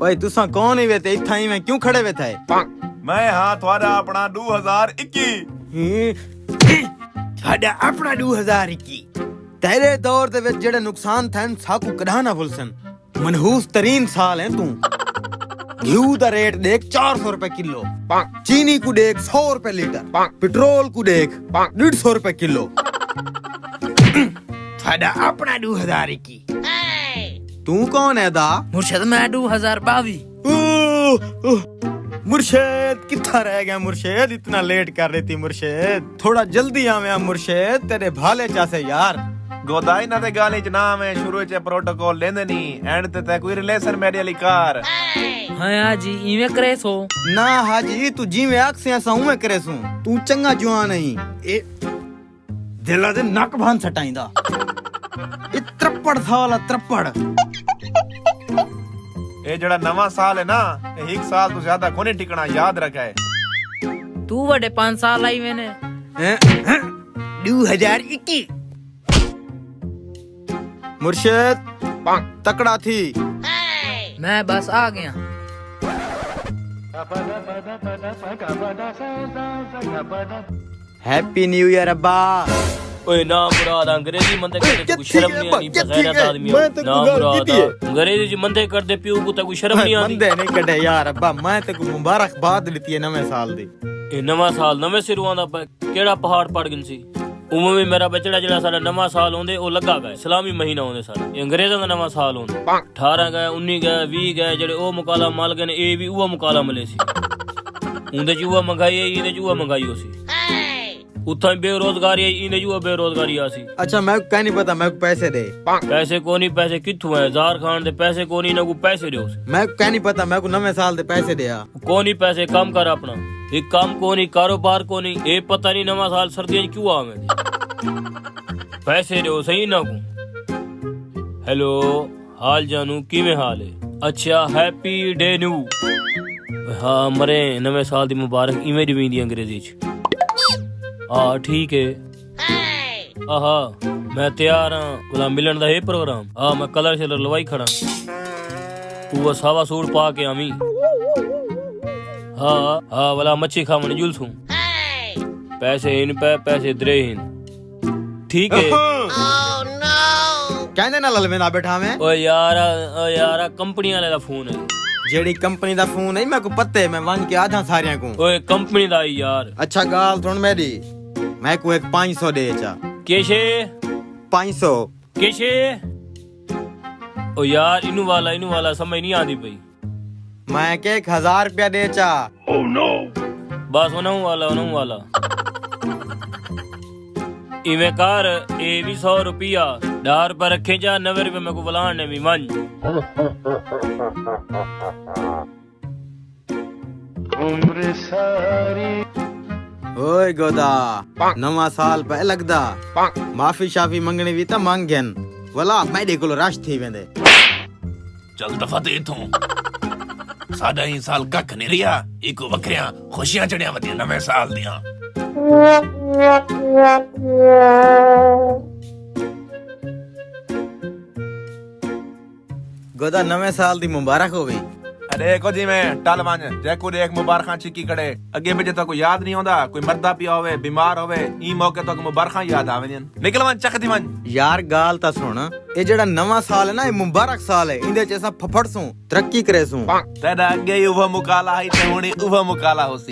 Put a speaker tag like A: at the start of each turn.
A: ओए तुसा कौन ही वे ते इत्था ही मैं क्यों खड़े वे थे?
B: मैं हाँ थोड़ा अपना 2021
A: साडा अपना 2021 तेरे दौर दे विच जेड़े नुकसान थे साकू कदा ना भुलसन। मनहूस तरीन साल है तू। घी दा रेट देख 400 रुपए किलो, चीनी को देख 100 रुपए लीटर, पेट्रोल को देख 150 रुपए किलो। साडा अपना 2021। तू कौन है दा?
C: मुर्शद मैं 2022।
A: मुर्शद कितना रह गया मुर्शद? इतना लेट कर रही थी मुर्शद, थोड़ा जल्दी आवे मुर्शद, तेरे भाले चासे यार।
B: गोदाई ना ते गाली च नाम है, शुरू च प्रोटोकॉल लेंदे नहीं, एंड ते कोई रिलेशन मेरे वाली कार।
C: हाँ हाजी इवें करे सो
A: ना हाजी तू जिवें आखसे असा उवें करे सू। तू चंगा जवान नहीं ए दिला दे नक भान सटाइंदा। ए त्रप्पड़ साल त्रप्पड़।
B: ये जड़ा नवा साल है ना, एक साल तो ज्यादा कोने टिकना, याद रखा है।
C: तू वडे 5 साल आई मैंने
A: 2021। मुर्शद तकड़ा थी।
C: मैं बस आ गया।
A: हैप्पी न्यू ईयर अब्बा।
D: ओए ना मुराद अंग्रेजी मंदे करदे कोई शर्म नहीं आनी, बगैरत आदमी ना मुराद अंग्रेजी मंदे करदे पियो को कोई शर्म नहीं आनी।
A: मंदे नहीं कढे यार अब्बा, मैं ते को मुबारकबाद दिती है नवे साल दी।
D: ए नवा साल नवे सिरों आंदा केड़ा पहाड़ पड़ गन सी। उमे में मेरा बचड़ा जेड़ा साडा नवा साल होंदे ओ लगा गए इस्लामी महीना होंदे साडा। ए अंग्रेजां दा नवा साल होंदा 18 गए 19 गए 20 गए जेड़े ओ मुकाला माल गए ने, ए भी उवा मुकाला मले सी। उंदे च उवा मंगाई है, इदे च उवा मंगाई होसी। उथा बेरोजगारी है, इने जुआ बेरोजगारी आसी।
A: अच्छा मैं क्या नहीं पता, मैं पैसे दे।
D: पैसे कोनी, पैसे किथु है? जार खान दे पैसे कोनी ना को पैसे दे।
A: मैं क्या नहीं पता, मैं को नवे साल दे पैसे दे।
D: कोनी पैसे काम कर अपना, एक काम कोनी, कारोबार कोनी, ए पता नहीं नवा साल सर्दियां क्यों आवे। पैसे दो सही ना को। हेलो हाल जानू किवें हाल है? अच्छा हैप्पी डे न्यू। हाँ मरे नवे साल दी मुबारक इवें दी अंग्रेजी च। हाँ ठीक है। आहा मैं तैयार हाँ, बोला मिलन दा है प्रोग्राम। हाँ मैं कलर शलर लवाई खड़ा, तू सावा सूट पा के आवी। हाँ हाँ बोला मच्छी खावन जुलसूं, पैसे इन पे पैसे दरे इन, ठीक है।
A: कहंदे ना ललवेंदा बैठा मैं।
D: ओ यार कंपनी वाले दा फोन है।
A: जेड़ी कंपनी दा फोन है मैं को पत्ते, मैं वन के आधा सारियां को।
D: ओए कंपनी दा यार।
A: अच्छा गाल सुन मेरी, मैं को एक 500 दे चा।
D: केशे
A: 500
D: केशे। ओ यार इनू वाला समझ नहीं आती पई।
A: मैं के 1000 रुपया दे चा।
D: ओह नो बस उन्हों वाला इवें कार ए भी 100 रुपया डार पर रखे जा, 90 रुपए मेरे को बुलाने ने भी मन।
B: उम्र सारी
A: ओए गोदा नवा साल पे लगदा माफी शाफी मंगनी भी ता मांगन वाला मेरे को रश थी वेंदे।
B: चल दफा दे तू, साडा ही साल कख नहीं रिया, इको वखरियां खुशियां चढ़िया वदिया नवे साल दियां।
A: गोदा नवे साल दी मुबारक होवे।
B: अरे को जी मैं टल वन जैकू देख मुबारखां छिकी खड़े, अगे पिछे तो कोई याद नहीं होंदा, कोई मरदा पिया होवे बीमार होवे, ई मौके तो मुबारखां याद आवेन। निकल वन चक दी वन।
A: यार गाल ता सुन, ए जेड़ा नवा साल है ना, ए मुबारक साल है, इंदे च असा फफड़ सू तरक्की करे सू।
B: तेरा अगे ही उवा मुकाला है ते हुणी उवा मुकाला होसी।